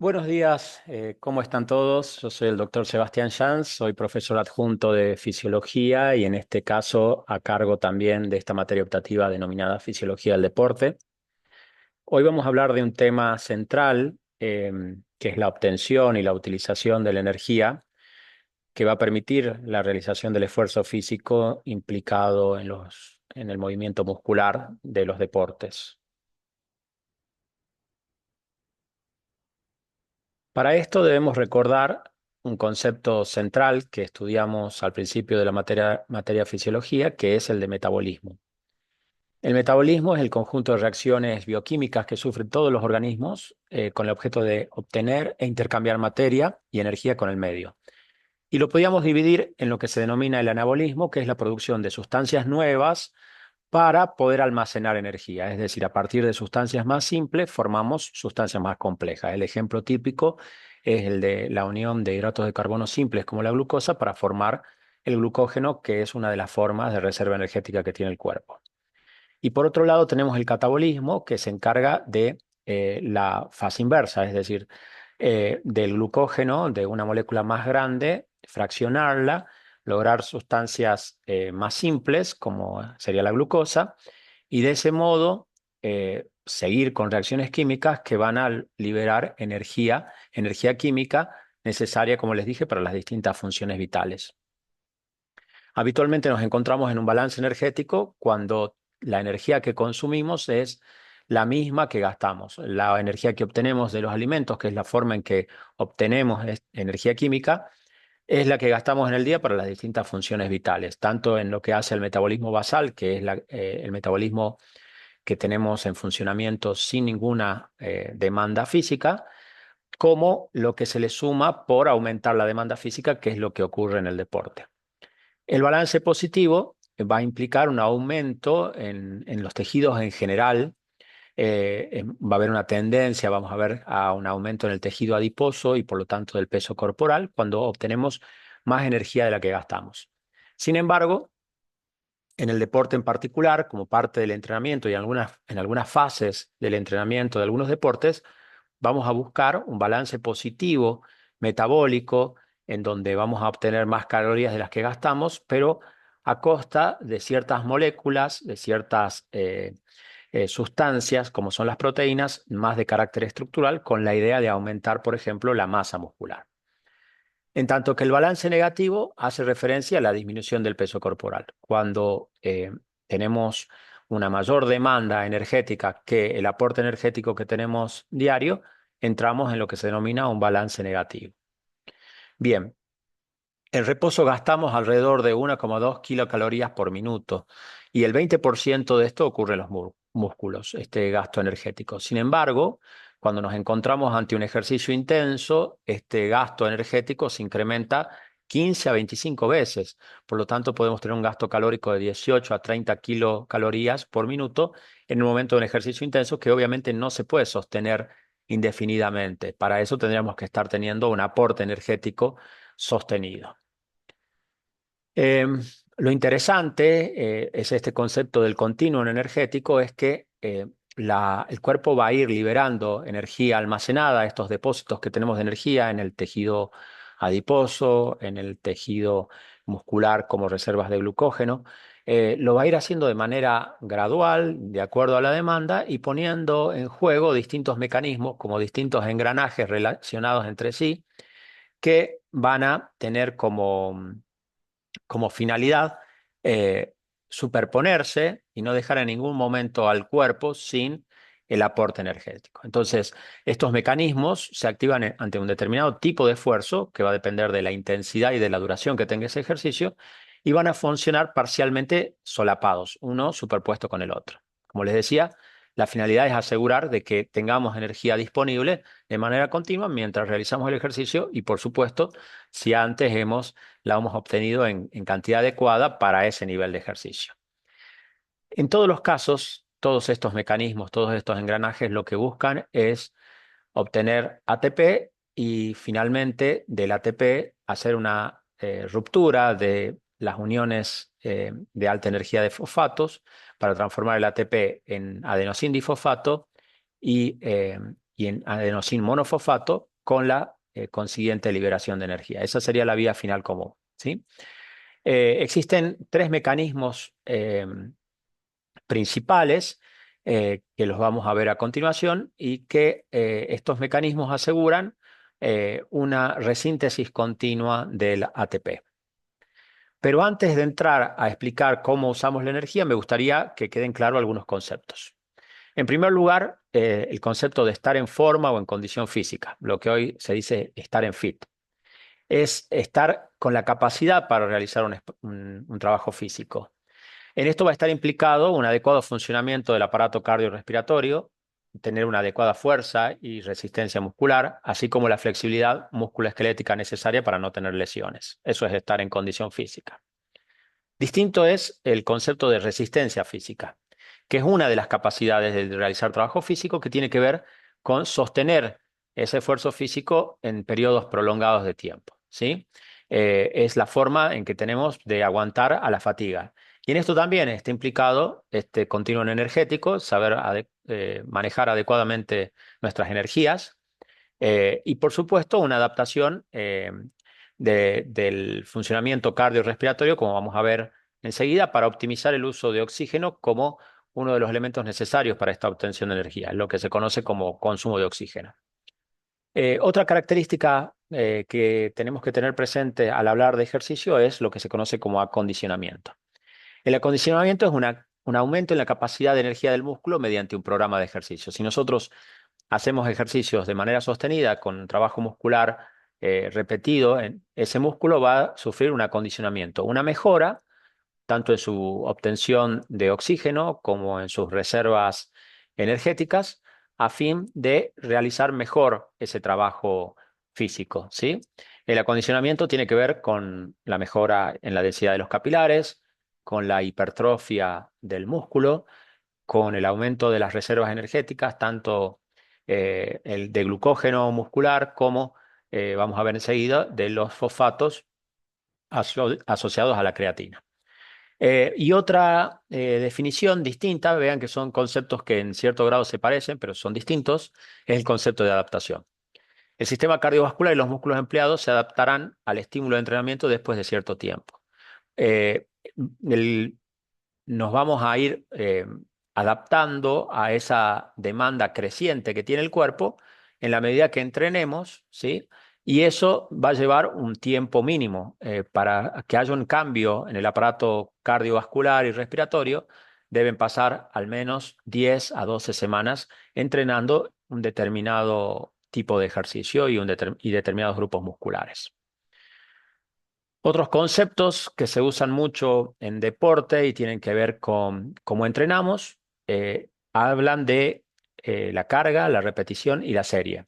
Buenos días, ¿cómo están todos? Yo soy el doctor Sebastián Sanz, soy profesor adjunto de Fisiología y en este caso a cargo también de esta materia optativa denominada Fisiología del Deporte. Hoy vamos a hablar de un tema central, que es la obtención y la utilización de la energía que va a permitir la realización del esfuerzo físico implicado en el movimiento muscular de los deportes. Para esto debemos recordar un concepto central que estudiamos al principio de la materia fisiología, que es el de metabolismo. El metabolismo es el conjunto de reacciones bioquímicas que sufren todos los organismos con el objeto de obtener e intercambiar materia y energía con el medio. Y lo podíamos dividir en lo que se denomina el anabolismo, que es la producción de sustancias nuevas para poder almacenar energía. Es decir, a partir de sustancias más simples formamos sustancias más complejas. El ejemplo típico es el de la unión de hidratos de carbono simples como la glucosa para formar el glucógeno, que es una de las formas de reserva energética que tiene el cuerpo. Y por otro lado tenemos el catabolismo, que se encarga de la fase inversa, es decir, del glucógeno, de una molécula más grande, fraccionarla, lograr sustancias más simples, como sería la glucosa, y de ese modo seguir con reacciones químicas que van a liberar energía química necesaria, como les dije, para las distintas funciones vitales. Habitualmente nos encontramos en un balance energético cuando la energía que consumimos es la misma que gastamos. La energía que obtenemos de los alimentos, que es la forma en que obtenemos energía química, es la que gastamos en el día para las distintas funciones vitales, tanto en lo que hace el metabolismo basal, que es el metabolismo que tenemos en funcionamiento sin ninguna demanda física, como lo que se le suma por aumentar la demanda física, que es lo que ocurre en el deporte. El balance positivo va a implicar un aumento en los tejidos en general. Va a haber una tendencia, vamos a ver, a un aumento en el tejido adiposo y por lo tanto del peso corporal cuando obtenemos más energía de la que gastamos. Sin embargo, en el deporte en particular, como parte del entrenamiento y en algunas fases del entrenamiento de algunos deportes, vamos a buscar un balance positivo metabólico en donde vamos a obtener más calorías de las que gastamos, pero a costa de ciertas moléculas, de ciertas sustancias, como son las proteínas, más de carácter estructural, con la idea de aumentar, por ejemplo, la masa muscular. En tanto que el balance negativo hace referencia a la disminución del peso corporal. Cuando tenemos una mayor demanda energética que el aporte energético que tenemos diario, entramos en lo que se denomina un balance negativo. Bien, en reposo gastamos alrededor de 1,2 kilocalorías por minuto y el 20% de esto ocurre en los músculos, este gasto energético. Sin embargo, cuando nos encontramos ante un ejercicio intenso, este gasto energético se incrementa 15 a 25 veces. Por lo tanto, podemos tener un gasto calórico de 18 a 30 kilocalorías por minuto en el momento de un ejercicio intenso que obviamente no se puede sostener indefinidamente. Para eso tendríamos que estar teniendo un aporte energético sostenido. Lo interesante es este concepto del continuum energético, es que el cuerpo va a ir liberando energía almacenada, estos depósitos que tenemos de energía en el tejido adiposo, en el tejido muscular como reservas de glucógeno, lo va a ir haciendo de manera gradual, de acuerdo a la demanda, y poniendo en juego distintos mecanismos, como distintos engranajes relacionados entre sí, que van a tener como finalidad eh, superponerse y no dejar en ningún momento al cuerpo sin el aporte energético. Entonces, estos mecanismos se activan ante un determinado tipo de esfuerzo que va a depender de la intensidad y de la duración que tenga ese ejercicio y van a funcionar parcialmente solapados, uno superpuesto con el otro. Como les decía, la finalidad es asegurar de que tengamos energía disponible de manera continua mientras realizamos el ejercicio y, por supuesto, si antes la hemos obtenido en cantidad adecuada para ese nivel de ejercicio. En todos los casos, todos estos mecanismos, todos estos engranajes lo que buscan es obtener ATP y finalmente del ATP hacer una ruptura de las uniones de alta energía de fosfatos para transformar el ATP en adenosín difosfato y en adenosín monofosfato con la consiguiente liberación de energía. Esa sería la vía final común, ¿sí? Existen tres mecanismos principales que los vamos a ver a continuación y que estos mecanismos aseguran una resíntesis continua del ATP. Pero antes de entrar a explicar cómo usamos la energía, me gustaría que queden claros algunos conceptos. En primer lugar, el concepto de estar en forma o en condición física, lo que hoy se dice estar en fit, es estar con la capacidad para realizar un trabajo físico. En esto va a estar implicado un adecuado funcionamiento del aparato cardiorrespiratorio, tener una adecuada fuerza y resistencia muscular, así como la flexibilidad musculoesquelética necesaria para no tener lesiones. Eso es estar en condición física. Distinto es el concepto de resistencia física, que es una de las capacidades de realizar trabajo físico que tiene que ver con sostener ese esfuerzo físico en periodos prolongados de tiempo, ¿sí? Es la forma en que tenemos de aguantar a la fatiga. Y en esto también está implicado este continuo energético, saber manejar adecuadamente nuestras energías y por supuesto una adaptación del funcionamiento cardiorrespiratorio, como vamos a ver enseguida, para optimizar el uso de oxígeno como uno de los elementos necesarios para esta obtención de energía, lo que se conoce como consumo de oxígeno. Otra característica que tenemos que tener presente al hablar de ejercicio es lo que se conoce como acondicionamiento. El acondicionamiento es un aumento en la capacidad de energía del músculo mediante un programa de ejercicio. Si nosotros hacemos ejercicios de manera sostenida con trabajo muscular repetido, ese músculo va a sufrir un acondicionamiento, una mejora tanto en su obtención de oxígeno como en sus reservas energéticas, a fin de realizar mejor ese trabajo físico, ¿sí? El acondicionamiento tiene que ver con la mejora en la densidad de los capilares, con la hipertrofia del músculo, con el aumento de las reservas energéticas, tanto el de glucógeno muscular como, vamos a ver enseguida, de los fosfatos asociados a la creatina. Y otra definición distinta, vean que son conceptos que en cierto grado se parecen, pero son distintos, es el concepto de adaptación. El sistema cardiovascular y los músculos empleados se adaptarán al estímulo de entrenamiento después de cierto tiempo. Eh, el, nos vamos a ir adaptando a esa demanda creciente que tiene el cuerpo en la medida que entrenemos, ¿sí? Y eso va a llevar un tiempo mínimo para que haya un cambio en el aparato cardiovascular y respiratorio. Deben pasar al menos 10 a 12 semanas entrenando un determinado tipo de ejercicio y determinados grupos musculares. Otros conceptos que se usan mucho en deporte y tienen que ver con cómo entrenamos, hablan de la carga, la repetición y la serie.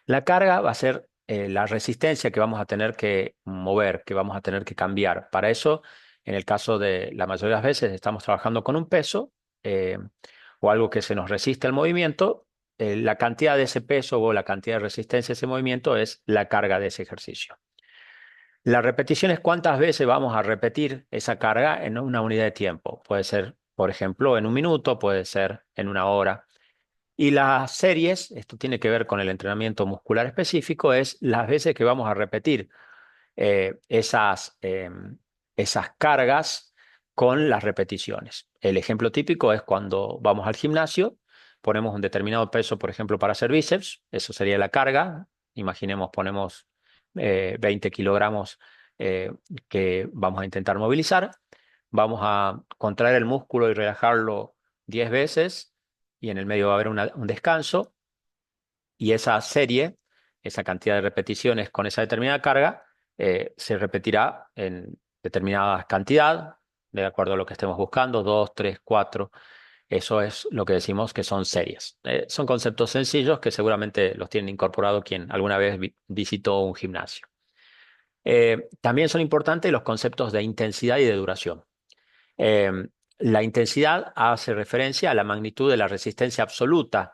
La carga va a ser la resistencia que vamos a tener que mover, que vamos a tener que cambiar. Para eso, en el caso de la mayoría de las veces, estamos trabajando con un peso eh, o algo que se nos resiste al movimiento. La cantidad de ese peso o la cantidad de resistencia a ese movimiento es la carga de ese ejercicio. La repetición es cuántas veces vamos a repetir esa carga en una unidad de tiempo. Puede ser, por ejemplo, en un minuto, puede ser en una hora. Y las series, esto tiene que ver con el entrenamiento muscular específico, es las veces que vamos a repetir esas cargas con las repeticiones. El ejemplo típico es cuando vamos al gimnasio, ponemos un determinado peso, por ejemplo, para hacer bíceps, eso sería la carga. Imaginemos, ponemos 20 kilogramos eh, que vamos a intentar movilizar. Vamos a contraer el músculo y relajarlo 10 veces y en el medio va a haber un descanso y esa serie, esa cantidad de repeticiones con esa determinada carga, se repetirá en determinada cantidad, de acuerdo a lo que estemos buscando, 2, 3, 4. Eso es lo que decimos que son series. Son conceptos sencillos que seguramente los tienen incorporado quien alguna vez visitó un gimnasio. También son importantes los conceptos de intensidad y de duración. Eh, la intensidad hace referencia a la magnitud de la resistencia absoluta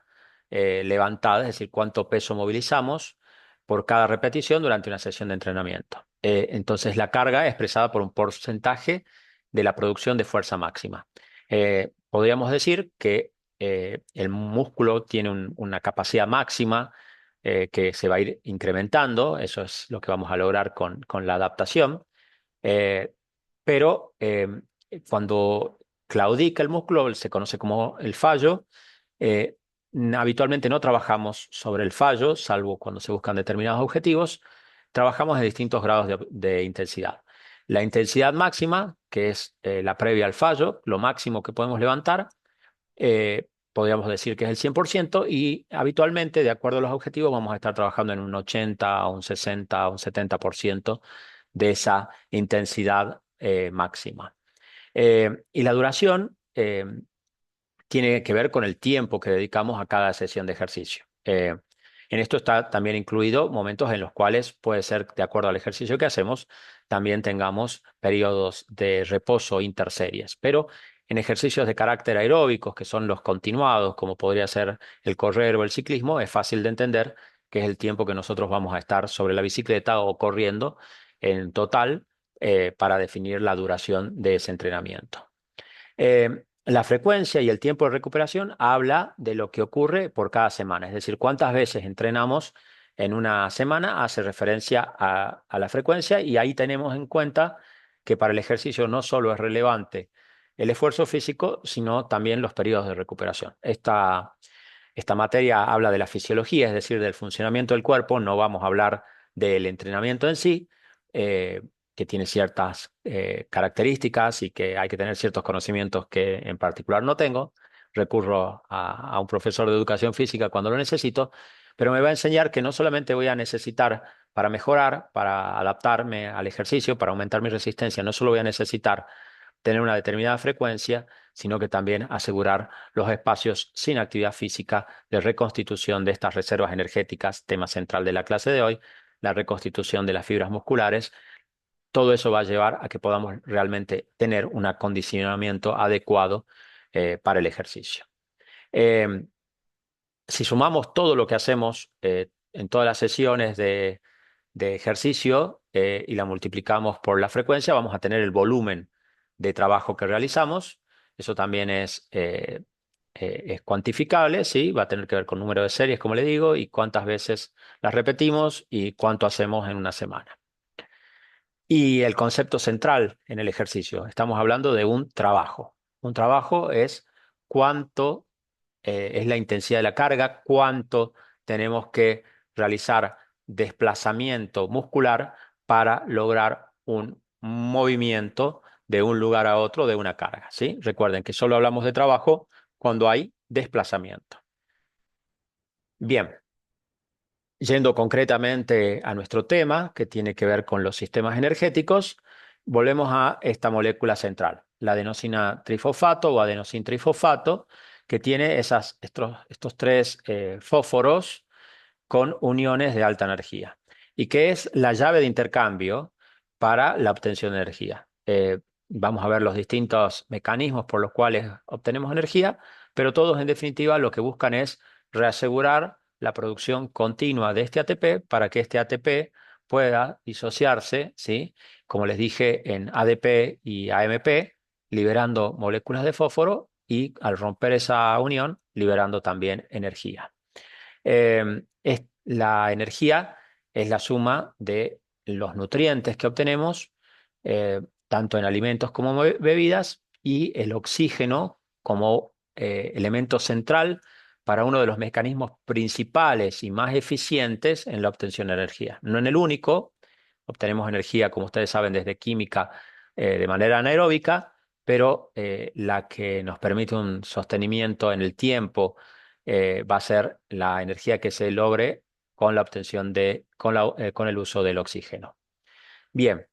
levantada, es decir, cuánto peso movilizamos por cada repetición durante una sesión de entrenamiento. Entonces, la carga es expresada por un porcentaje de la producción de fuerza máxima. Podríamos decir que el músculo tiene una capacidad máxima que se va a ir incrementando. Eso es lo que vamos a lograr con la adaptación. Eh, pero cuando claudica el músculo, se conoce como el fallo. eh, Habitualmente no trabajamos sobre el fallo, salvo cuando se buscan determinados objetivos. Trabajamos en distintos grados de intensidad. La intensidad máxima, que es la previa al fallo, lo máximo que podemos levantar, podríamos decir que es el 100%, y habitualmente, de acuerdo a los objetivos, vamos a estar trabajando en un 80, un 60, un 70% de esa intensidad máxima. Y la duración tiene que ver con el tiempo que dedicamos a cada sesión de ejercicio. En esto está también incluido momentos en los cuales puede ser, de acuerdo al ejercicio que hacemos, también tengamos periodos de reposo interseries. Pero en ejercicios de carácter aeróbicos, que son los continuados, como podría ser el correr o el ciclismo, es fácil de entender que es el tiempo que nosotros vamos a estar sobre la bicicleta o corriendo en total, para definir la duración de ese entrenamiento. La frecuencia y el tiempo de recuperación habla de lo que ocurre por cada semana, es decir, cuántas veces entrenamos en una semana hace referencia a la frecuencia, y ahí tenemos en cuenta que para el ejercicio no solo es relevante el esfuerzo físico, sino también los periodos de recuperación. Esta materia habla de la fisiología, es decir, del funcionamiento del cuerpo. No vamos a hablar del entrenamiento en sí, eh, que tiene ciertas características y que hay que tener ciertos conocimientos que en particular no tengo. Recurro a un profesor de educación física cuando lo necesito, pero me va a enseñar que no solamente voy a necesitar para mejorar, para adaptarme al ejercicio, para aumentar mi resistencia, no solo voy a necesitar tener una determinada frecuencia, sino que también asegurar los espacios sin actividad física de reconstitución de estas reservas energéticas, tema central de la clase de hoy, la reconstitución de las fibras musculares. Todo eso va a llevar a que podamos realmente tener un acondicionamiento adecuado para el ejercicio. Eh, si sumamos todo lo que hacemos en todas las sesiones de ejercicio, y la multiplicamos por la frecuencia, vamos a tener el volumen de trabajo que realizamos. Eso también es cuantificable, ¿sí? Va a tener que ver con número de series, como le digo, y cuántas veces las repetimos y cuánto hacemos en una semana. Y el concepto central en el ejercicio, estamos hablando de un trabajo. Un trabajo es cuánto es la intensidad de la carga, cuánto tenemos que realizar desplazamiento muscular para lograr un movimiento de un lugar a otro de una carga, ¿sí? Recuerden que solo hablamos de trabajo cuando hay desplazamiento. Bien, yendo concretamente a nuestro tema, que tiene que ver con los sistemas energéticos, volvemos a esta molécula central, la adenosina trifosfato o adenosin trifosfato, que tiene estos tres fósforos con uniones de alta energía, y que es la llave de intercambio para la obtención de energía. Vamos a ver los distintos mecanismos por los cuales obtenemos energía, pero todos en definitiva lo que buscan es reasegurar la producción continua de este ATP para que este ATP pueda disociarse, ¿sí? Como les dije, en ADP y AMP, liberando moléculas de fósforo, y al romper esa unión, liberando también energía. La energía es la suma de los nutrientes que obtenemos, tanto en alimentos como bebidas, y el oxígeno como elemento central para uno de los mecanismos principales y más eficientes en la obtención de energía. No en el único, obtenemos energía, como ustedes saben, desde química, de manera anaeróbica, pero la que nos permite un sostenimiento en el tiempo va a ser la energía que se logre con la obtención con el uso del oxígeno. Bien,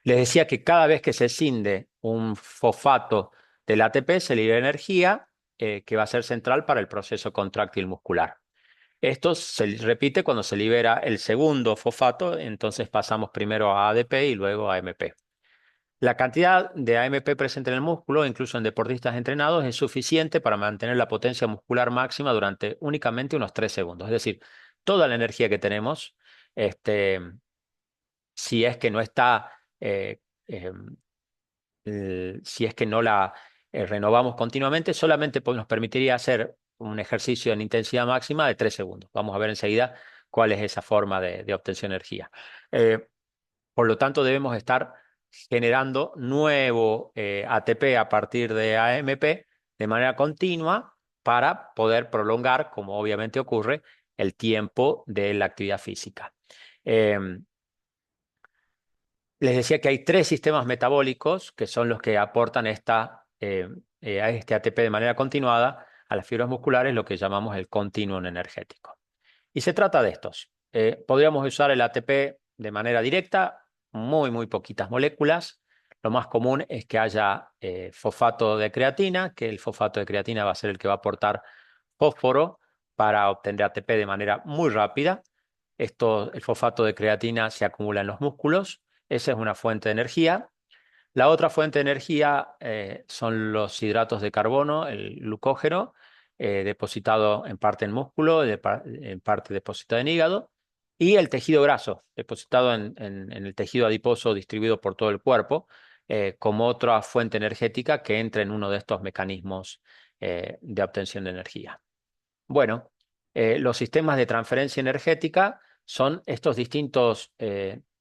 les decía que cada vez que se escinde un fosfato del ATP se libera energía, que va a ser central para el proceso contráctil muscular. Esto se repite cuando se libera el segundo fosfato, entonces pasamos primero a ADP y luego a AMP. La cantidad de AMP presente en el músculo, incluso en deportistas entrenados, es suficiente para mantener la potencia muscular máxima durante únicamente unos 3 segundos. Es decir, toda la energía que tenemos, este, si es que no está, eh, eh, si es que no la renovamos continuamente, solamente nos permitiría hacer un ejercicio en intensidad máxima de 3 segundos. Vamos a ver enseguida cuál es esa forma de obtención de energía. Eh, por lo tanto, debemos estar generando nuevo ATP a partir de AMP de manera continua para poder prolongar, como obviamente ocurre, el tiempo de la actividad física. Eh, Les decía que hay 3 sistemas metabólicos que son los que aportan a este ATP de manera continuada a las fibras musculares, lo que llamamos el continuum energético. Y se trata de estos. Podríamos usar el ATP de manera directa, muy poquitas moléculas. Lo más común es que haya fosfato de creatina, que el fosfato de creatina va a ser el que va a aportar fósforo para obtener ATP de manera muy rápida. El fosfato de creatina se acumula en los músculos. Esa es una fuente de energía. La otra fuente de energía son los hidratos de carbono, el glucógeno, depositado en parte en músculo, en parte depositado en hígado, y el tejido graso, depositado en el tejido adiposo distribuido por todo el cuerpo, como otra fuente energética que entra en uno de estos mecanismos de obtención de energía. Bueno, los sistemas de transferencia energética son estos distintos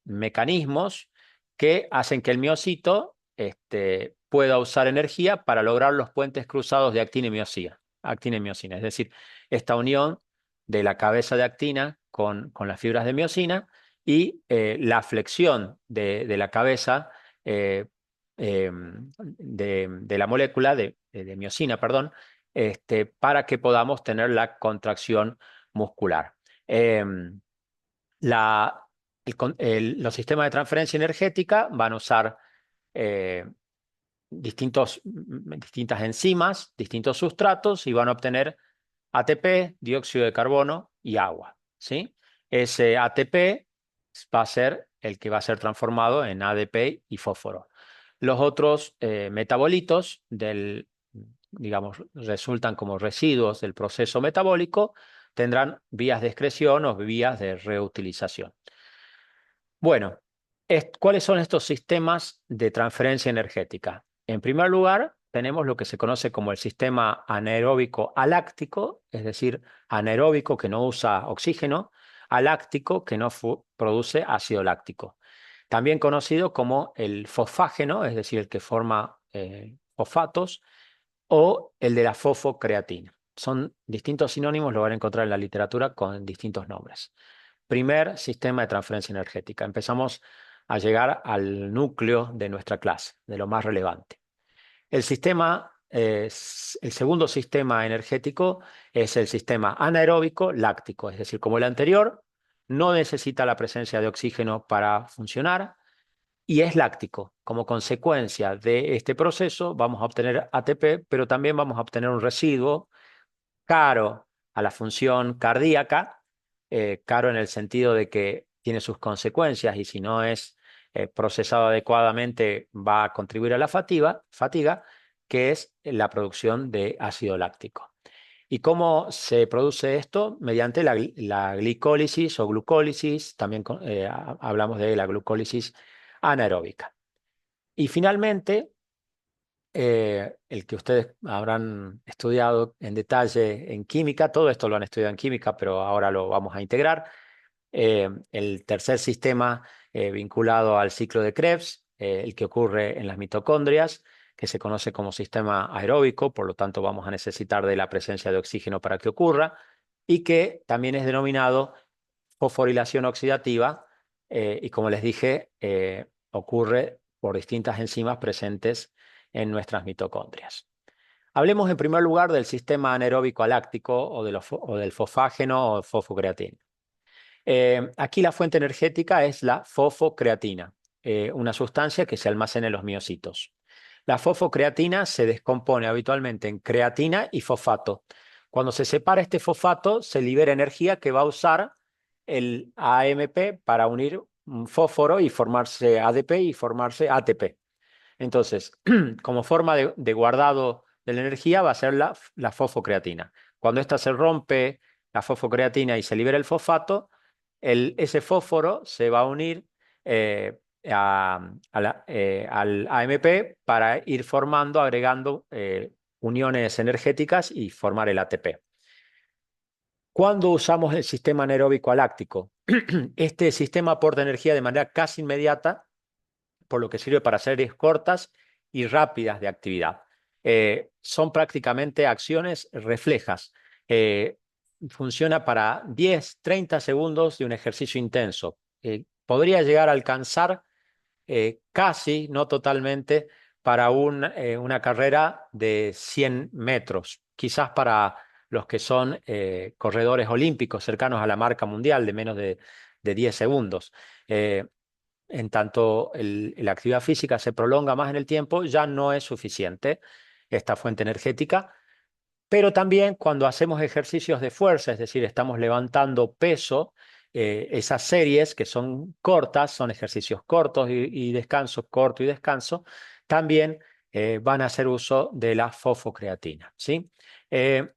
mecanismos que hacen que el miocito pueda usar energía para lograr los puentes cruzados de actina y miosina, es decir, esta unión de la cabeza de actina con las fibras de miosina y la flexión de la cabeza de la molécula de miosina, perdón, para que podamos tener la contracción muscular. Em, la- los sistemas de transferencia energética van a usar eh, distintas enzimas, distintos sustratos y van a obtener ATP, dióxido de carbono y agua, ¿sí? Ese ATP va a ser el que va a ser transformado en ADP y fósforo. Los otros metabolitos digamos, resultan como residuos del proceso metabólico, tendrán vías de excreción o vías de reutilización. Bueno, ¿cuáles son estos sistemas de transferencia energética? En primer lugar, tenemos lo que se conoce como el sistema anaeróbico aláctico, es decir, anaeróbico que no usa oxígeno, aláctico que no produce ácido láctico. También conocido como el fosfágeno, es decir, el que forma fosfatos, o el de la fosfocreatina. Son distintos sinónimos, lo van a encontrar en la literatura con distintos nombres. Primer sistema de transferencia energética. Empezamos a llegar al núcleo de nuestra clase, de lo más relevante. El segundo sistema energético es el sistema anaeróbico láctico, es decir, como el anterior, no necesita la presencia de oxígeno para funcionar y es láctico. Como consecuencia de este proceso vamos a obtener ATP, pero también vamos a obtener un residuo caro a la función cardíaca, caro en el sentido de que tiene sus consecuencias y si no es procesado adecuadamente va a contribuir a la fatiga, que es la producción de ácido láctico. ¿Y cómo se produce esto? Mediante la glicólisis o glucólisis, también hablamos de la glucólisis anaeróbica. Y finalmente, el que ustedes habrán estudiado en detalle en química, todo esto lo han estudiado en química, pero ahora lo vamos a integrar. El tercer sistema vinculado al ciclo de Krebs, el que ocurre en las mitocondrias, que se conoce como sistema aeróbico, por lo tanto vamos a necesitar de la presencia de oxígeno para que ocurra, y que también es denominado fosforilación oxidativa, y como les dije, ocurre por distintas enzimas presentes en nuestras mitocondrias. Hablemos en primer lugar del sistema anaeróbico aláctico o del fosfágeno o fosfocreatina. Aquí la fuente energética es la fosfocreatina, una sustancia que se almacena en los miocitos. La fosfocreatina se descompone habitualmente en creatina y fosfato. Cuando se separa este fosfato, se libera energía que va a usar el AMP para unir un fósforo y formarse ADP y formarse ATP. Entonces, como forma de guardado de la energía va a ser la fosfocreatina. Cuando esta se rompe, la fosfocreatina, y se libera el fosfato, ese fósforo se va a unir al AMP para ir formando, agregando uniones energéticas y formar el ATP. ¿Cuándo usamos el sistema anaeróbico aláctico? Este sistema aporta energía de manera casi inmediata, por lo que sirve para series cortas y rápidas de actividad. Son prácticamente acciones reflejas. Eh, Funciona para 10, 30 segundos de un ejercicio intenso. Podría llegar a alcanzar casi, no totalmente, para una carrera de 100 metros, quizás para los que son corredores olímpicos cercanos a la marca mundial de menos de 10 segundos. Eh, en tanto la actividad física se prolonga más en el tiempo, ya no es suficiente esta fuente energética, pero también cuando hacemos ejercicios de fuerza, es decir, estamos levantando peso, esas series que son cortas, son ejercicios cortos y descanso, corto y descanso, también van a hacer uso de la fosfocreatina, ¿sí? Eh,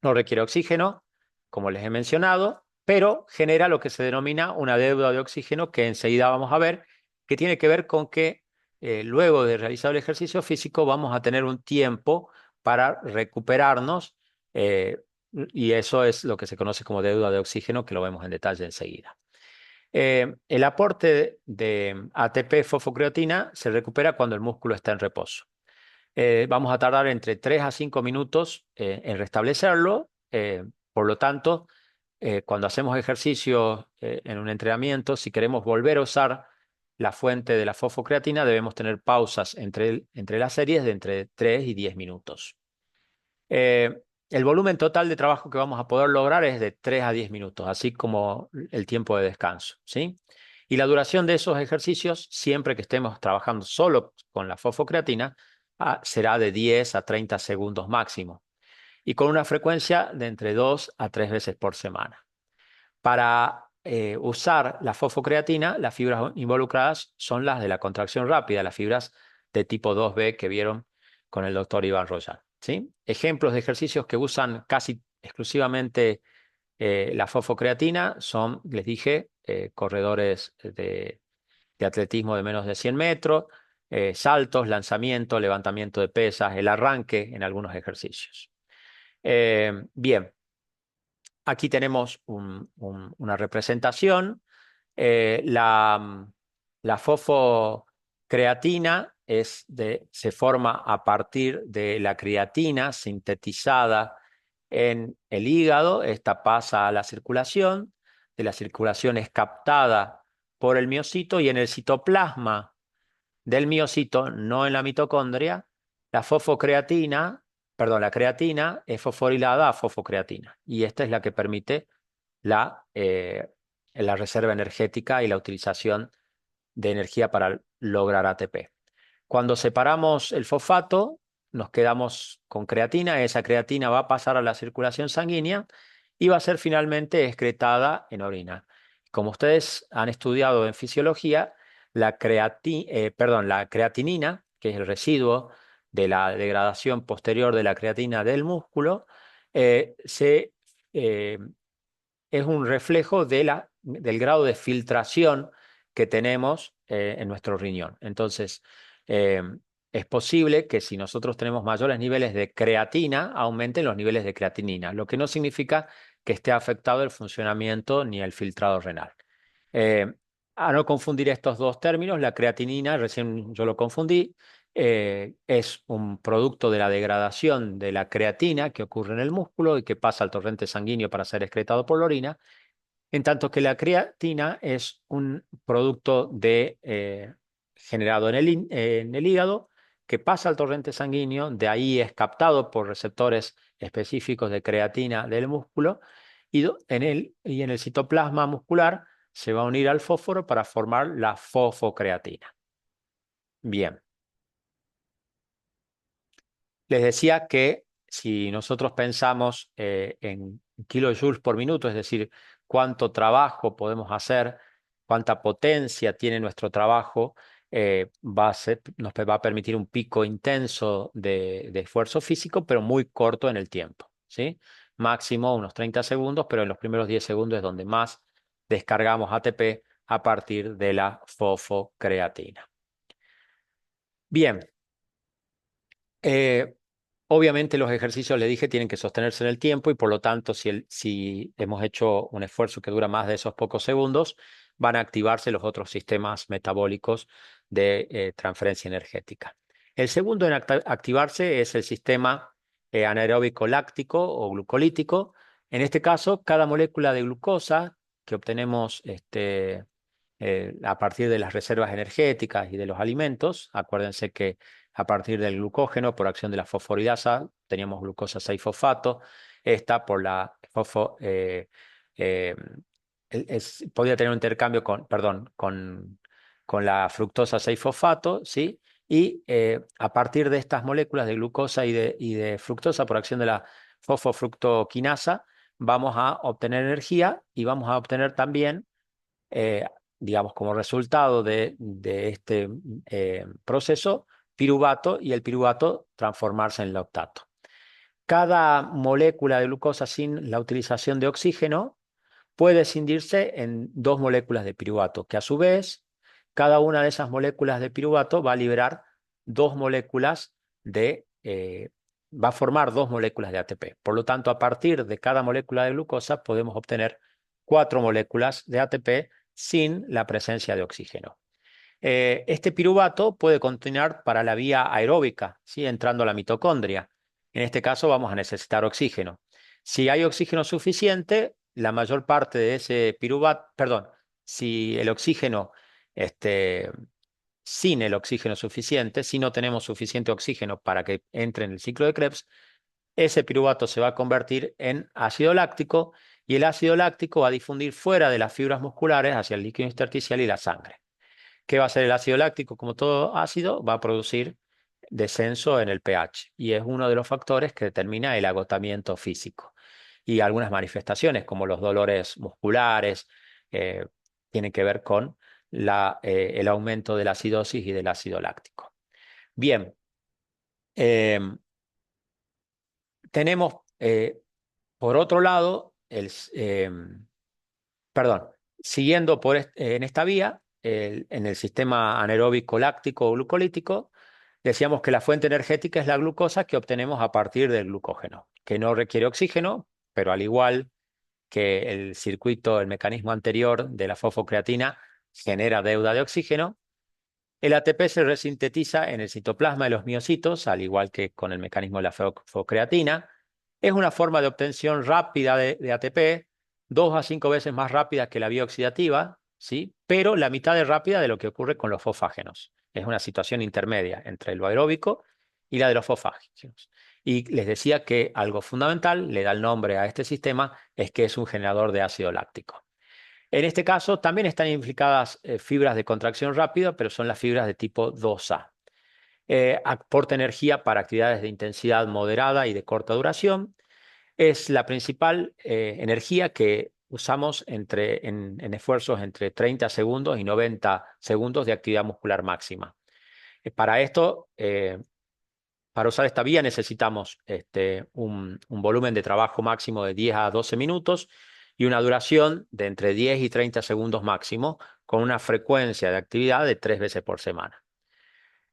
no requiere oxígeno, como les he mencionado, pero genera lo que se denomina una deuda de oxígeno que enseguida vamos a ver, que tiene que ver con que luego de realizar el ejercicio físico vamos a tener un tiempo para recuperarnos y eso es lo que se conoce como deuda de oxígeno, que lo vemos en detalle enseguida. El aporte de ATP fosfocreatina se recupera cuando el músculo está en reposo. Vamos a tardar entre 3 a 5 minutos en restablecerlo. Por lo tanto, cuando hacemos ejercicio en un entrenamiento, si queremos volver a usar la fuente de la fosfocreatina, debemos tener pausas entre las series de entre 3 y 10 minutos. Eh, el volumen total de trabajo que vamos a poder lograr es de 3 a 10 minutos, así como el tiempo de descanso, ¿sí? Y la duración de esos ejercicios, siempre que estemos trabajando solo con la fosfocreatina, será de 10 a 30 segundos máximo y con una frecuencia de entre 2 a 3 veces por semana. Para usar la fosfocreatina, las fibras involucradas son las de la contracción rápida, las fibras de tipo 2B que vieron con el doctor Iván Royal, ¿sí? Ejemplos de ejercicios que usan casi exclusivamente la fosfocreatina son, les dije, corredores de atletismo de menos de 100 metros, saltos, lanzamiento, levantamiento de pesas, el arranque en algunos ejercicios. Bien, aquí tenemos una representación. La fosfocreatina se forma a partir de la creatina sintetizada en el hígado. Esta pasa a la circulación. De la circulación es captada por el miocito y en el citoplasma del miocito, no en la mitocondria, la fosfocreatina, perdón, la creatina es fosforilada a fosfocreatina y esta es la que permite la reserva energética y la utilización de energía para lograr ATP. Cuando separamos el fosfato, nos quedamos con creatina. Esa creatina va a pasar a la circulación sanguínea y va a ser finalmente excretada en orina. Como ustedes han estudiado en fisiología, la creatinina, que es el residuo de la degradación posterior de la creatina del músculo, eh, se, eh, es un reflejo del grado de filtración que tenemos en nuestro riñón. Entonces, eh, es posible que si nosotros tenemos mayores niveles de creatina, aumenten los niveles de creatinina, lo que no significa que esté afectado el funcionamiento ni el filtrado renal. Eh, a no confundir estos dos términos, la creatinina, recién yo lo confundí, es un producto de la degradación de la creatina que ocurre en el músculo y que pasa al torrente sanguíneo para ser excretado por la orina, en tanto que la creatina es un producto generado en el hígado que pasa al torrente sanguíneo, de ahí es captado por receptores específicos de creatina del músculo y en el citoplasma muscular se va a unir al fósforo para formar la fosfocreatina. Bien. Les decía que si nosotros pensamos en kilojoules por minuto, es decir, cuánto trabajo podemos hacer, cuánta potencia tiene nuestro trabajo, nos va a permitir un pico intenso de esfuerzo físico, pero muy corto en el tiempo, ¿sí? Máximo unos 30 segundos, pero en los primeros 10 segundos es donde más descargamos ATP a partir de la fosfocreatina. Bien. Obviamente los ejercicios, le dije, tienen que sostenerse en el tiempo y por lo tanto, si hemos hecho un esfuerzo que dura más de esos pocos segundos, van a activarse los otros sistemas metabólicos de transferencia energética. El segundo en activarse es el sistema anaeróbico láctico o glucolítico. En este caso, cada molécula de glucosa que obtenemos a partir de las reservas energéticas y de los alimentos, acuérdense que a partir del glucógeno, por acción de la fosforilasa, teníamos glucosa 6-fosfato. Esta por la eh, podría tener un intercambio con la fructosa 6-fosfato, ¿sí? Y a partir de estas moléculas de glucosa y de fructosa, por acción de la fosfofructoquinasa, vamos a obtener energía y vamos a obtener también, eh, digamos, como resultado de este proceso, piruvato, y el piruvato transformarse en lactato. Cada molécula de glucosa sin la utilización de oxígeno puede escindirse en dos moléculas de piruvato, que a su vez, cada una de esas moléculas de piruvato va a liberar dos moléculas va a formar dos moléculas de ATP. Por lo tanto, a partir de cada molécula de glucosa podemos obtener cuatro moléculas de ATP sin la presencia de oxígeno. Este piruvato puede continuar para la vía aeróbica, ¿sí? Entrando a la mitocondria. En este caso vamos a necesitar oxígeno. Si hay oxígeno suficiente, la mayor parte de ese piruvato, perdón, si el oxígeno, este, sin el oxígeno suficiente, si no tenemos suficiente oxígeno para que entre en el ciclo de Krebs, ese piruvato se va a convertir en ácido láctico y el ácido láctico va a difundir fuera de las fibras musculares hacia el líquido intersticial y la sangre. ¿Qué va a hacer el ácido láctico? Como todo ácido, va a producir descenso en el pH y es uno de los factores que determina el agotamiento físico. Y algunas manifestaciones como los dolores musculares eh, tienen que ver con el aumento de la acidosis y del ácido láctico. Bien, eh, tenemos por otro lado, perdón, siguiendo en esta vía, en el sistema anaeróbico láctico o glucolítico, decíamos que la fuente energética es la glucosa que obtenemos a partir del glucógeno, que no requiere oxígeno, pero al igual que el circuito, el mecanismo anterior de la fosfocreatina genera deuda de oxígeno, el ATP se resintetiza en el citoplasma de los miocitos, al igual que con el mecanismo de la fosfocreatina. Es una forma de obtención rápida de ATP, 2 a 5 veces más rápida que la vía oxidativa, ¿sí? Pero la mitad de rápida de lo que ocurre con los fosfágenos. Es una situación intermedia entre lo aeróbico y la de los fosfágenos. Y les decía que algo fundamental, le da el nombre a este sistema, es que es un generador de ácido láctico. En este caso también están implicadas fibras de contracción rápida, pero son las fibras de tipo 2A. Aporta energía para actividades de intensidad moderada y de corta duración. Es la principal energía que usamos en esfuerzos entre 30 segundos y 90 segundos de actividad muscular máxima. Para esto, para usar esta vía necesitamos un volumen de trabajo máximo de 10 a 12 minutos y una duración de entre 10 y 30 segundos máximo, con una frecuencia de actividad de 3 veces por semana.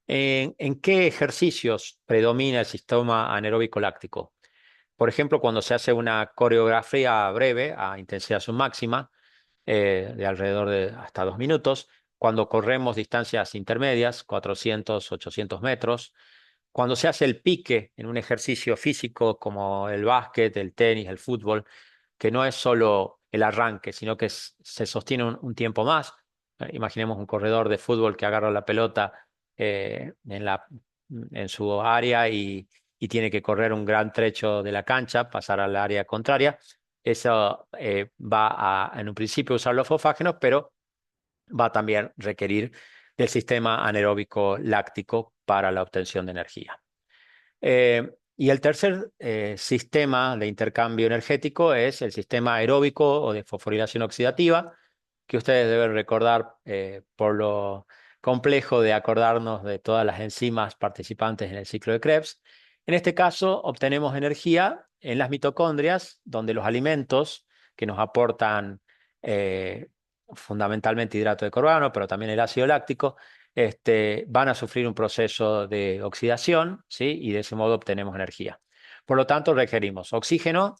¿En qué ejercicios predomina el sistema anaeróbico láctico? Por ejemplo, cuando se hace una coreografía breve a intensidad submáxima, de alrededor de hasta 2 minutos, cuando corremos distancias intermedias, 400, 800 metros, cuando se hace el pique en un ejercicio físico como el básquet, el tenis, el fútbol, que no es solo el arranque, sino que se sostiene un tiempo más. Imaginemos un corredor de fútbol que agarra la pelota en su área y tiene que correr un gran trecho de la cancha, pasar al área contraria. Eso en un principio usar los fosfágenos, pero va a también requerir del sistema anaeróbico láctico para la obtención de energía. Y el tercer sistema de intercambio energético es el sistema aeróbico o de fosforilación oxidativa, que ustedes deben recordar por lo complejo de acordarnos de todas las enzimas participantes en el ciclo de Krebs. En este caso, obtenemos energía en las mitocondrias, donde los alimentos que nos aportan fundamentalmente hidrato de carbono, pero también el ácido láctico, van a sufrir un proceso de oxidación, ¿sí? Y de ese modo obtenemos energía. Por lo tanto, requerimos oxígeno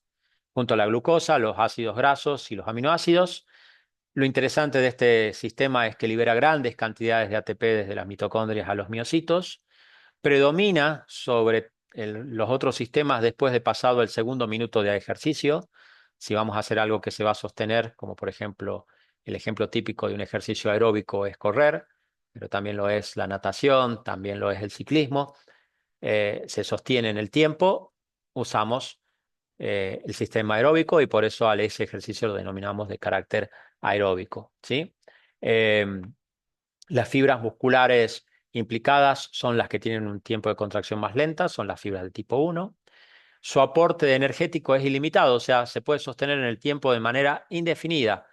junto a la glucosa, los ácidos grasos y los aminoácidos. Lo interesante de este sistema es que libera grandes cantidades de ATP desde las mitocondrias a los miocitos. Predomina sobre los otros sistemas después de pasado el segundo minuto de ejercicio. Si vamos a hacer algo que se va a sostener, como por ejemplo el ejemplo típico de un ejercicio aeróbico es correr, pero también lo es la natación, también lo es el ciclismo, se sostiene en el tiempo, usamos el sistema aeróbico y por eso a ese ejercicio lo denominamos de carácter aeróbico, ¿sí? Em, las fibras musculares implicadas son las que tienen un tiempo de contracción más lenta, son las fibras del tipo 1. Su aporte de energético es ilimitado, o sea, se puede sostener en el tiempo de manera indefinida,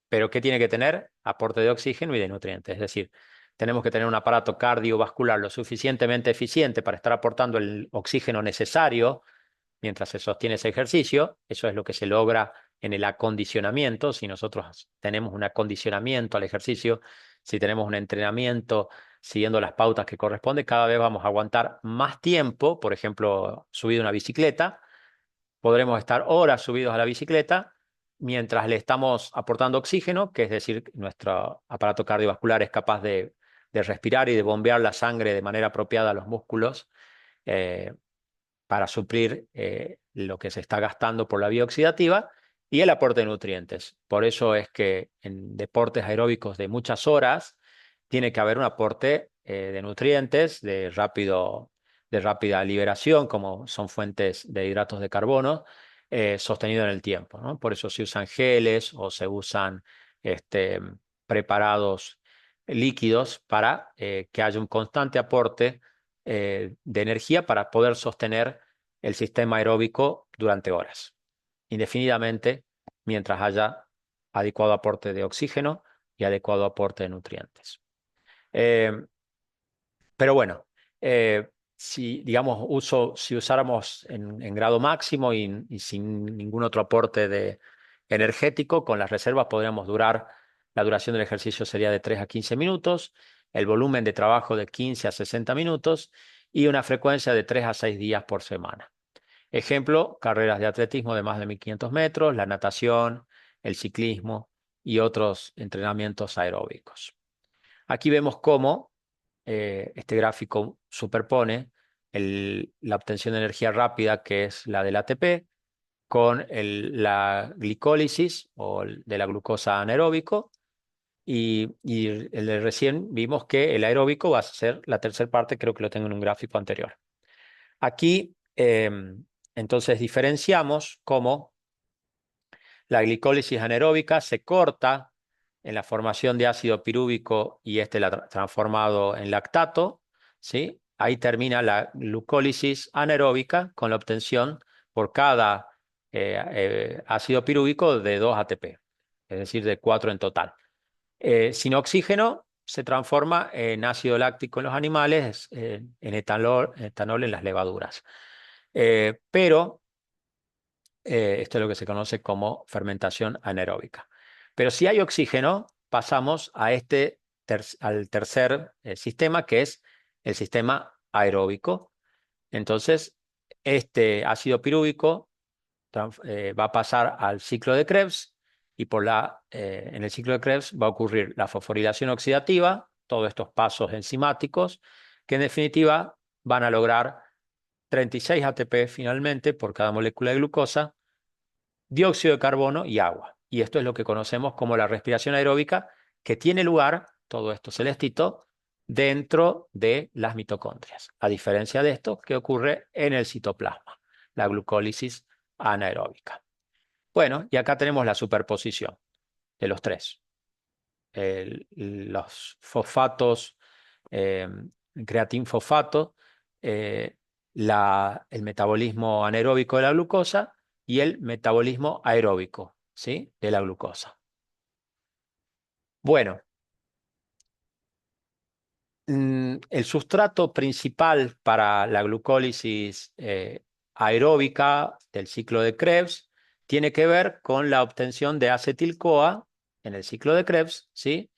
pero ¿qué tiene que tener? Aporte de oxígeno y de nutrientes. Es decir, tenemos que tener un aparato cardiovascular lo suficientemente eficiente para estar aportando el oxígeno necesario mientras se sostiene ese ejercicio. Eso es lo que se logra en el acondicionamiento. Si nosotros tenemos un acondicionamiento al ejercicio, si tenemos un entrenamiento siguiendo las pautas que corresponde, cada vez vamos a aguantar más tiempo, por ejemplo, subido a una bicicleta, podremos estar horas subidos a la bicicleta mientras le estamos aportando oxígeno, que es decir, nuestro aparato cardiovascular es capaz de respirar y de bombear la sangre de manera apropiada a los músculos. eh, para suplir lo que se está gastando por la vía oxidativa y el aporte de nutrientes. Por eso es que en deportes aeróbicos de muchas horas tiene que haber un aporte de nutrientes de rápida liberación, como son fuentes de hidratos de carbono, sostenido en el tiempo, ¿no? Por eso se usan geles o se usan este, preparados líquidos para que haya un constante aporte de energía para poder sostener el sistema aeróbico durante horas, indefinidamente, mientras haya adecuado aporte de oxígeno y adecuado aporte de nutrientes. Eh, pero bueno, si digamos si usáramos en grado máximo y sin ningún otro aporte de energético, con las reservas podríamos durar, la duración del ejercicio sería de 3 a 15 minutos, el volumen de trabajo de 15 a 60 minutos y una frecuencia de 3 a 6 días por semana. Ejemplo, carreras de atletismo de más de 1500 metros, la natación, el ciclismo y otros entrenamientos aeróbicos. Aquí vemos cómo este gráfico superpone la obtención de energía rápida, que es la del ATP, con la glicólisis de la glucosa anaeróbico. Y el de recién vimos que el aeróbico va a ser la tercera parte, creo que lo tengo en un gráfico anterior. Aquí, entonces, diferenciamos cómo la glicólisis anaeróbica se corta en la formación de ácido pirúvico y este la transformado en lactato, ¿sí? Ahí termina la glucólisis anaeróbica con la obtención por cada ácido pirúvico de 2 ATP, es decir, de 4 en total. Sin oxígeno se transforma en ácido láctico en los animales, en etanol en las levaduras. Pero esto es lo que se conoce como fermentación anaeróbica. Pero si hay oxígeno, pasamos a al tercer sistema, que es el sistema aeróbico. Entonces, este ácido pirúvico va a pasar al ciclo de Krebs y en el ciclo de Krebs va a ocurrir la fosforilación oxidativa, todos estos pasos enzimáticos, que en definitiva van a lograr 36 ATP finalmente por cada molécula de glucosa, dióxido de carbono y agua. Y esto es lo que conocemos como la respiración aeróbica, que tiene lugar, todo esto celestito, dentro de las mitocondrias, a diferencia de esto que ocurre en el citoplasma, la glucólisis anaeróbica. Bueno, y acá tenemos la superposición de los tres. Los fosfatos, eh, creatinfosfato, eh, el metabolismo anaeróbico de la glucosa y el metabolismo aeróbico, ¿sí? De la glucosa. Bueno, el sustrato principal para la glucólisis aeróbica del ciclo de Krebs tiene que ver con la obtención de acetil-CoA en el ciclo de Krebs, ¿sí?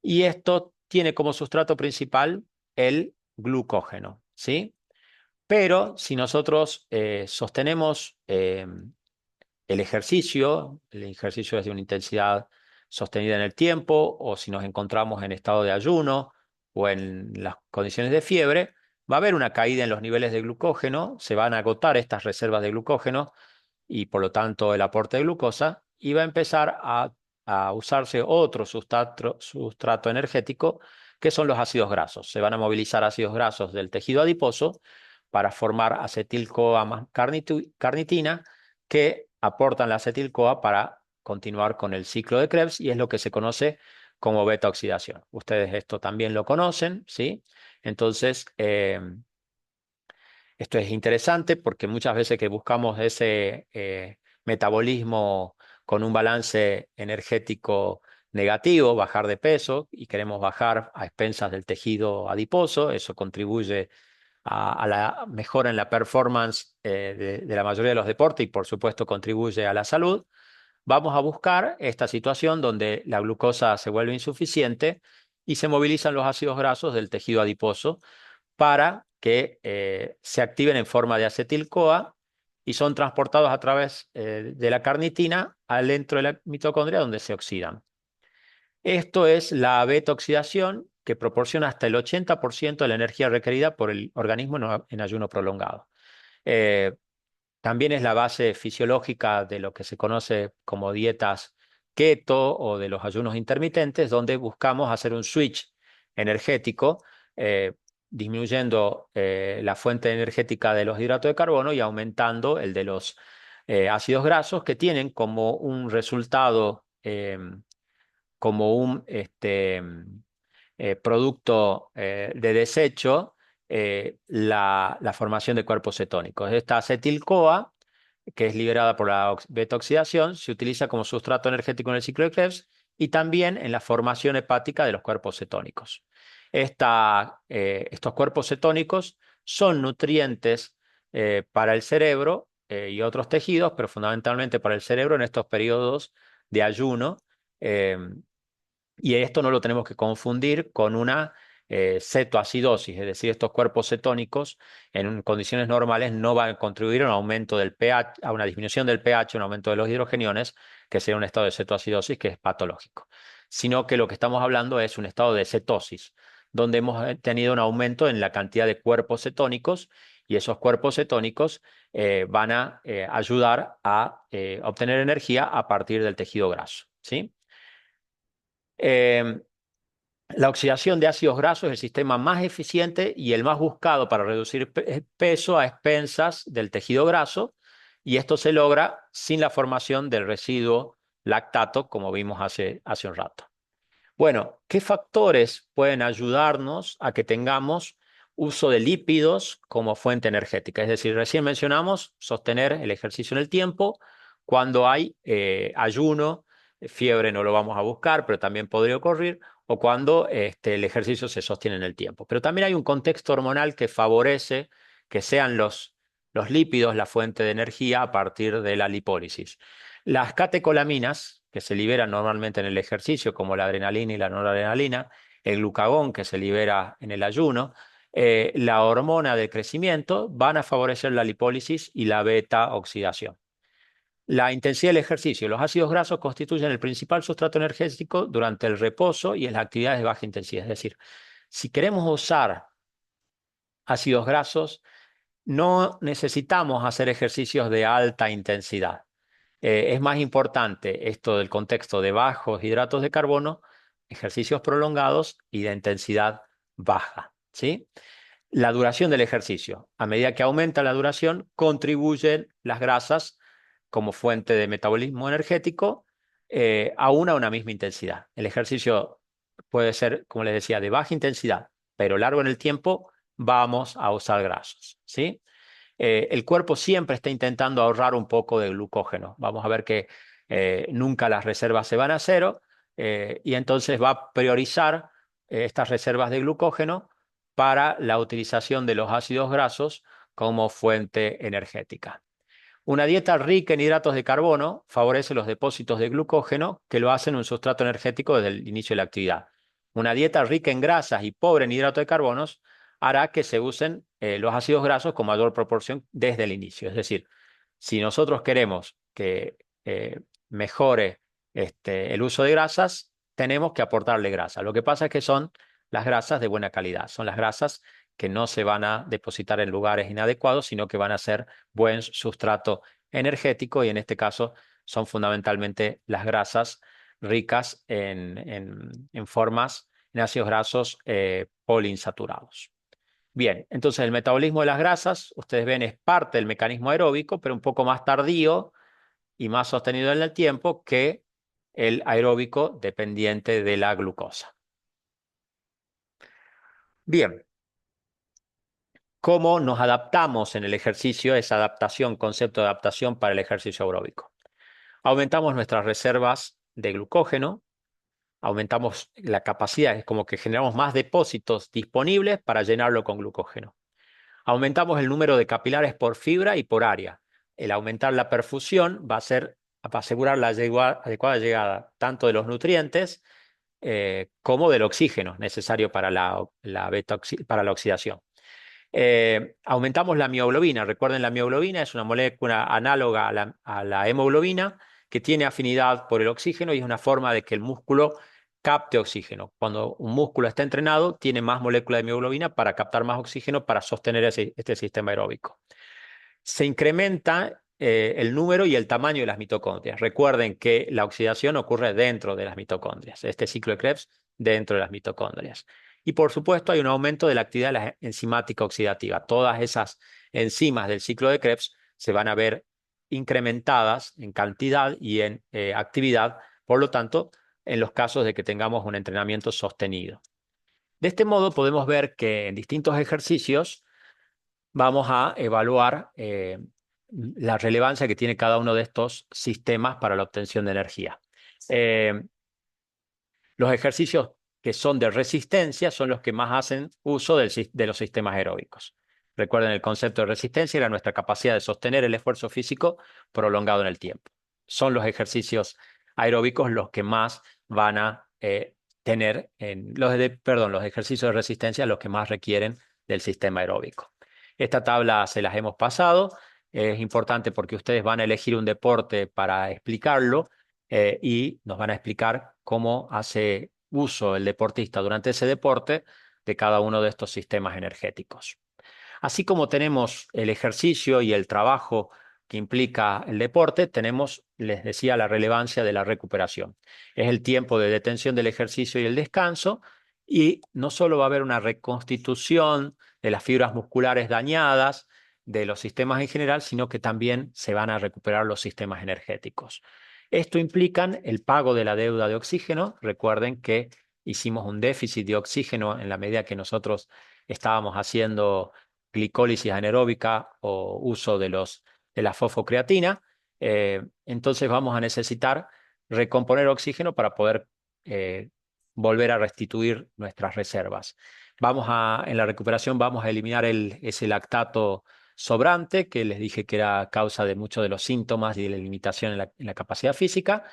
Y esto tiene como sustrato principal el glucógeno, ¿sí? Pero si nosotros sostenemos el ejercicio es de una intensidad sostenida en el tiempo, o si nos encontramos en estado de ayuno o en las condiciones de fiebre, va a haber una caída en los niveles de glucógeno, se van a agotar estas reservas de glucógeno y por lo tanto el aporte de glucosa, y va a empezar a usarse otro sustrato energético, que son los ácidos grasos. Se van a movilizar ácidos grasos del tejido adiposo para formar acetil-CoA más carnitina, que aportan la acetil-CoA para continuar con el ciclo de Krebs, y es lo que se conoce como beta-oxidación. Ustedes esto también lo conocen, ¿sí? Entonces, esto es interesante porque muchas veces que buscamos ese metabolismo con un balance energético negativo, bajar de peso, y queremos bajar a expensas del tejido adiposo, eso contribuye a la mejora en la performance de la mayoría de los deportes y por supuesto contribuye a la salud. Vamos a buscar esta situación donde la glucosa se vuelve insuficiente y se movilizan los ácidos grasos del tejido adiposo para que se activen en forma de acetil-CoA y son transportados a través de la carnitina al dentro de la mitocondria, donde se oxidan. Esto es la beta-oxidación, que proporciona hasta el 80% de la energía requerida por el organismo en ayuno prolongado. Eh, También es la base fisiológica de lo que se conoce como dietas keto o de los ayunos intermitentes, donde buscamos hacer un switch energético, eh, disminuyendo la fuente energética de los hidratos de carbono y aumentando el de los ácidos grasos, que tienen como un resultado, como un producto de desecho, la formación de cuerpos cetónicos. Esta acetil-CoA, que es liberada por la beta-oxidación, se utiliza como sustrato energético en el ciclo de Krebs y también en la formación hepática de los cuerpos cetónicos. Estos cuerpos cetónicos son nutrientes para el cerebro y otros tejidos, pero fundamentalmente para el cerebro en estos periodos de ayuno. eh, y esto no lo tenemos que confundir con una cetoacidosis, es decir, estos cuerpos cetónicos en condiciones normales no van a contribuir a un aumento del pH, a una disminución del pH, un aumento de los hidrogeniones, que sería un estado de cetoacidosis que es patológico, sino que lo que estamos hablando es un estado de cetosis, donde hemos tenido un aumento en la cantidad de cuerpos cetónicos, y esos cuerpos cetónicos van a ayudar a obtener energía a partir del tejido graso, ¿sí? Eh, la oxidación de ácidos grasos es el sistema más eficiente y el más buscado para reducir peso a expensas del tejido graso, y esto se logra sin la formación del residuo lactato, como vimos hace un rato. Bueno, ¿qué factores pueden ayudarnos a que tengamos uso de lípidos como fuente energética? Es decir, recién mencionamos sostener el ejercicio en el tiempo. Cuando hay ayuno, fiebre no lo vamos a buscar, pero también podría ocurrir, o cuando el ejercicio se sostiene en el tiempo. Pero también hay un contexto hormonal que favorece que sean los lípidos la fuente de energía a partir de la lipólisis. Las catecolaminas, que se liberan normalmente en el ejercicio, como la adrenalina y la noradrenalina, el glucagón, que se libera en el ayuno, la hormona del crecimiento, van a favorecer la lipólisis y la beta-oxidación. La intensidad del ejercicio. Los ácidos grasos constituyen el principal sustrato energético durante el reposo y en las actividades de baja intensidad. Es decir, si queremos usar ácidos grasos, no necesitamos hacer ejercicios de alta intensidad. Es más importante esto del contexto de bajos hidratos de carbono, ejercicios prolongados y de intensidad baja, ¿sí? La duración del ejercicio. A medida que aumenta la duración, contribuyen las grasas como fuente de metabolismo energético, aún a una misma intensidad. El ejercicio puede ser, como les decía, de baja intensidad, pero largo en el tiempo, vamos a usar grasas, ¿sí? El cuerpo siempre está intentando ahorrar un poco de glucógeno. Vamos a ver que nunca las reservas se van a cero, y entonces va a priorizar estas reservas de glucógeno para la utilización de los ácidos grasos como fuente energética. Una dieta rica en hidratos de carbono favorece los depósitos de glucógeno, que lo hacen un sustrato energético desde el inicio de la actividad. Una dieta rica en grasas y pobre en hidratos de carbonos hará que se usen los ácidos grasos con mayor proporción desde el inicio. Es decir, si nosotros queremos que mejore el uso de grasas, tenemos que aportarle grasa. Lo que pasa es que son las grasas de buena calidad, son las grasas que no se van a depositar en lugares inadecuados, sino que van a ser buen sustrato energético y en este caso son fundamentalmente las grasas ricas en formas, en ácidos grasos poliinsaturados. Bien, entonces el metabolismo de las grasas, ustedes ven, es parte del mecanismo aeróbico, pero un poco más tardío y más sostenido en el tiempo que el aeróbico dependiente de la glucosa. Bien, ¿cómo nos adaptamos en el ejercicio? Esa adaptación, concepto de adaptación para el ejercicio aeróbico. Aumentamos nuestras reservas de glucógeno, aumentamos la capacidad, es como que generamos más depósitos disponibles para llenarlo con glucógeno. Aumentamos el número de capilares por fibra y por área. El aumentar la perfusión va a asegurar la adecuada llegada tanto de los nutrientes como del oxígeno necesario para para la oxidación. Aumentamos la mioglobina. Recuerden, la mioglobina es una molécula análoga a la hemoglobina que tiene afinidad por el oxígeno y es una forma de que el músculo capte oxígeno. Cuando un músculo está entrenado, tiene más molécula de mioglobina para captar más oxígeno para sostener este sistema aeróbico. Se incrementa el número y el tamaño de las mitocondrias. Recuerden que la oxidación ocurre dentro de las mitocondrias. Este ciclo de Krebs dentro de las mitocondrias. Y por supuesto hay un aumento de la actividad enzimática oxidativa. Todas esas enzimas del ciclo de Krebs se van a ver incrementadas en cantidad y en actividad, por lo tanto, en los casos de que tengamos un entrenamiento sostenido. De este modo podemos ver que en distintos ejercicios vamos a evaluar la relevancia que tiene cada uno de estos sistemas para la obtención de energía. Eh, los ejercicios que son de resistencia son los que más hacen uso de los sistemas aeróbicos. Recuerden, el concepto de resistencia era nuestra capacidad de sostener el esfuerzo físico prolongado en el tiempo. Son los ejercicios aeróbicos los que más van a tener, los ejercicios de resistencia los que más requieren del sistema aeróbico. Esta tabla se las hemos pasado. Es importante porque ustedes van a elegir un deporte para explicarlo y nos van a explicar cómo hace uso el deportista durante ese deporte de cada uno de estos sistemas energéticos. Así como tenemos el ejercicio y el trabajo que implica el deporte, tenemos, les decía, la relevancia de la recuperación. Es el tiempo de detención del ejercicio y el descanso, y no solo va a haber una reconstitución de las fibras musculares dañadas, de los sistemas en general, sino que también se van a recuperar los sistemas energéticos. Esto implica el pago de la deuda de oxígeno. Recuerden que hicimos un déficit de oxígeno en la medida que nosotros estábamos haciendo glicólisis anaeróbica o uso de la fosfocreatina. Entonces vamos a necesitar recomponer oxígeno para poder eh, volver a restituir nuestras reservas. En la recuperación vamos a eliminar ese lactato sobrante que les dije que era causa de muchos de los síntomas y de la limitación en la capacidad física,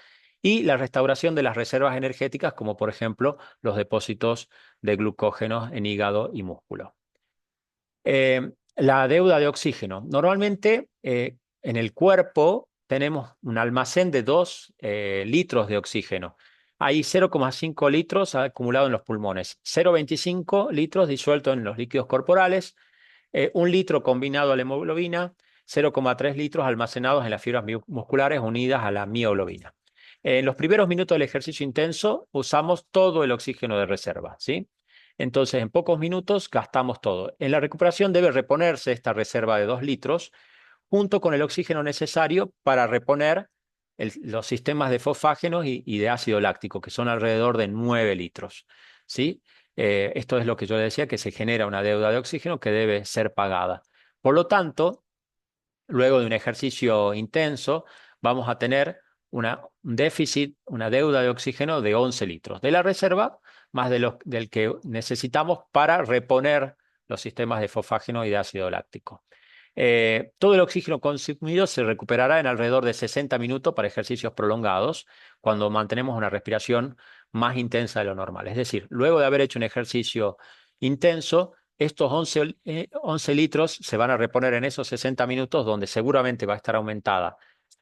y la restauración de las reservas energéticas, como por ejemplo los depósitos de glucógeno en hígado y músculo. La deuda de oxígeno. Normalmente en el cuerpo tenemos un almacén de 2 litros de oxígeno. Hay 0,5 litros acumulado en los pulmones, 0,25 litros disuelto en los líquidos corporales, 1 litro combinado a la hemoglobina, 0,3 litros almacenados en las fibras musculares unidas a la mioglobina. En los primeros minutos del ejercicio intenso usamos todo el oxígeno de reserva, ¿sí? Entonces, en pocos minutos gastamos todo. En la recuperación debe reponerse esta reserva de 2 litros junto con el oxígeno necesario para reponer los sistemas de fosfágenos y de ácido láctico, que son alrededor de 9 litros, ¿sí? Esto es lo que yo decía, que se genera una deuda de oxígeno que debe ser pagada. Por lo tanto, luego de un ejercicio intenso, vamos a tener un déficit, una deuda de oxígeno de 11 litros de la reserva, más del que necesitamos para reponer los sistemas de fosfágeno y de ácido láctico. Todo el oxígeno consumido se recuperará en alrededor de 60 minutos para ejercicios prolongados, cuando mantenemos una respiración más intensa de lo normal. Es decir, luego de haber hecho un ejercicio intenso, estos 11 litros se van a reponer en esos 60 minutos donde seguramente va a estar aumentada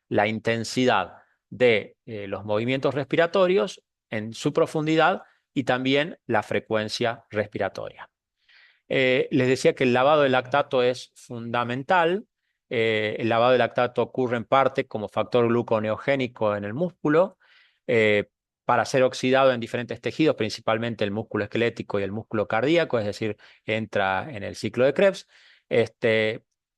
la intensidad de los movimientos respiratorios en su profundidad y también la frecuencia respiratoria. Les decía que el lavado de lactato es fundamental. El lavado de lactato ocurre en parte como factor gluconeogénico en el músculo para ser oxidado en diferentes tejidos, principalmente el músculo esquelético y el músculo cardíaco, es decir, entra en el ciclo de Krebs,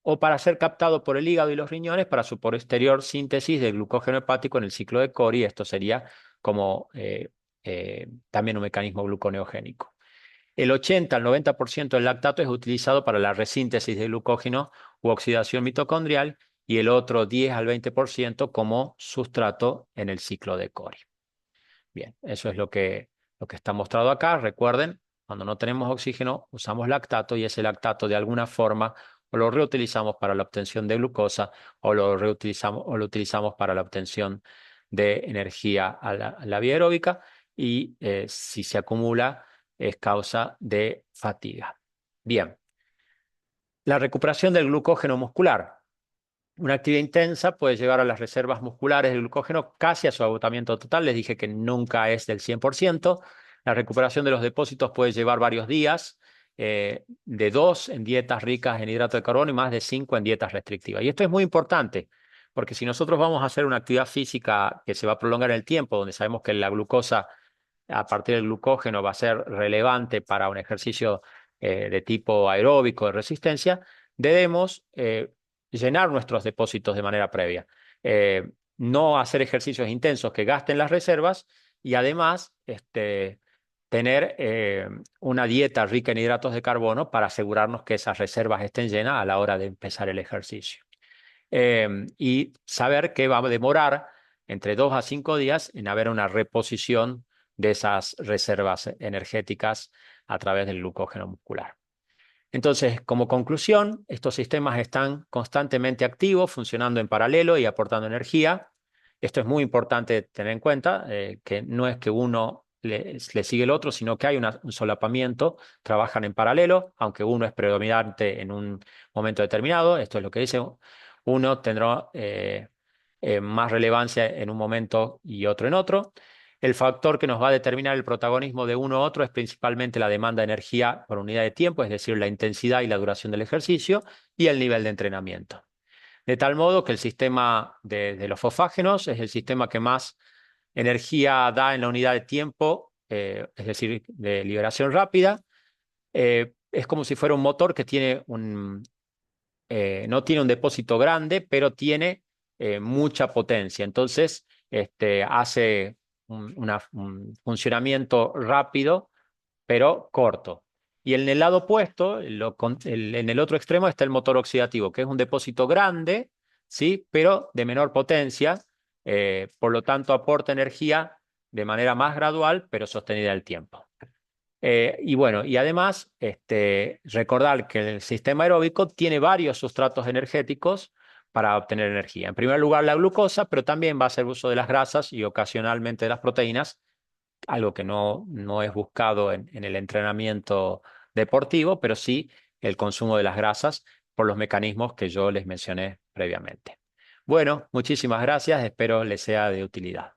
o para ser captado por el hígado y los riñones para su posterior síntesis de glucógeno hepático en el ciclo de Cori. Esto sería como también un mecanismo gluconeogénico. El 80 al 90% del lactato es utilizado para la resíntesis de glucógeno u oxidación mitocondrial y el otro 10 al 20% como sustrato en el ciclo de Cori. Bien, eso es lo que está mostrado acá. Recuerden, cuando no tenemos oxígeno, usamos lactato y ese lactato de alguna forma o lo reutilizamos para la obtención de glucosa o lo utilizamos para la obtención de energía a la vía aeróbica y si se acumula es causa de fatiga. Bien, la recuperación del glucógeno muscular. Una actividad intensa puede llevar a las reservas musculares de glucógeno casi a su agotamiento total. Les dije que nunca es del 100%. La recuperación de los depósitos puede llevar varios días, de 2 en dietas ricas en hidrato de carbono y más de 5 en dietas restrictivas. Y esto es muy importante, porque si nosotros vamos a hacer una actividad física que se va a prolongar en el tiempo, donde sabemos que la glucosa a partir del glucógeno va a ser relevante para un ejercicio de tipo aeróbico de resistencia, debemos llenar nuestros depósitos de manera previa. No hacer ejercicios intensos que gasten las reservas y además tener una dieta rica en hidratos de carbono para asegurarnos que esas reservas estén llenas a la hora de empezar el ejercicio. Y saber que va a demorar entre 2 a 5 días en haber una reposición de esas reservas energéticas a través del glucógeno muscular. Entonces, como conclusión, estos sistemas están constantemente activos, funcionando en paralelo y aportando energía. Esto es muy importante tener en cuenta, que no es que uno le sigue el otro, sino que hay un solapamiento, trabajan en paralelo, aunque uno es predominante en un momento determinado. Esto es lo que dice, uno tendrá más relevancia en un momento y otro en otro. El factor que nos va a determinar el protagonismo de uno u otro es principalmente la demanda de energía por unidad de tiempo, es decir, la intensidad y la duración del ejercicio y el nivel de entrenamiento. De tal modo que el sistema de los fosfágenos es el sistema que más energía da en la unidad de tiempo, es decir, de liberación rápida. Es como si fuera un motor que no tiene un depósito grande, pero tiene mucha potencia. Entonces, hace un funcionamiento rápido, pero corto. Y en el lado opuesto, en el otro extremo, está el motor oxidativo, que es un depósito grande, ¿sí? Pero de menor potencia, por lo tanto aporta energía de manera más gradual, pero sostenida en el tiempo. Y bueno, y además, recordar que el sistema aeróbico tiene varios sustratos energéticos para obtener energía. En primer lugar, la glucosa, pero también va a hacer uso de las grasas y ocasionalmente de las proteínas, algo que no es buscado en el entrenamiento deportivo, pero sí el consumo de las grasas por los mecanismos que yo les mencioné previamente. Bueno, muchísimas gracias, espero les sea de utilidad.